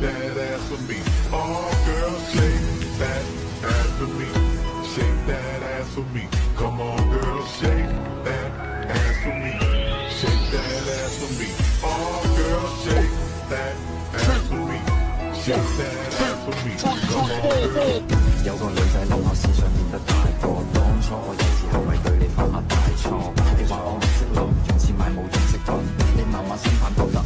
that ass for me. All girls shake that ass for me. Shake that ass for me. Come on, girls, shake that ass for me. Shake that ass for me. All girls shake that ass for me. Shake that ass for me. Come on, girls. 有個女仔諗我思想變得大個，當初我有時候咪對你犯下大錯。你話我唔識諗，用錢買冇用識分，你慢慢先反覺得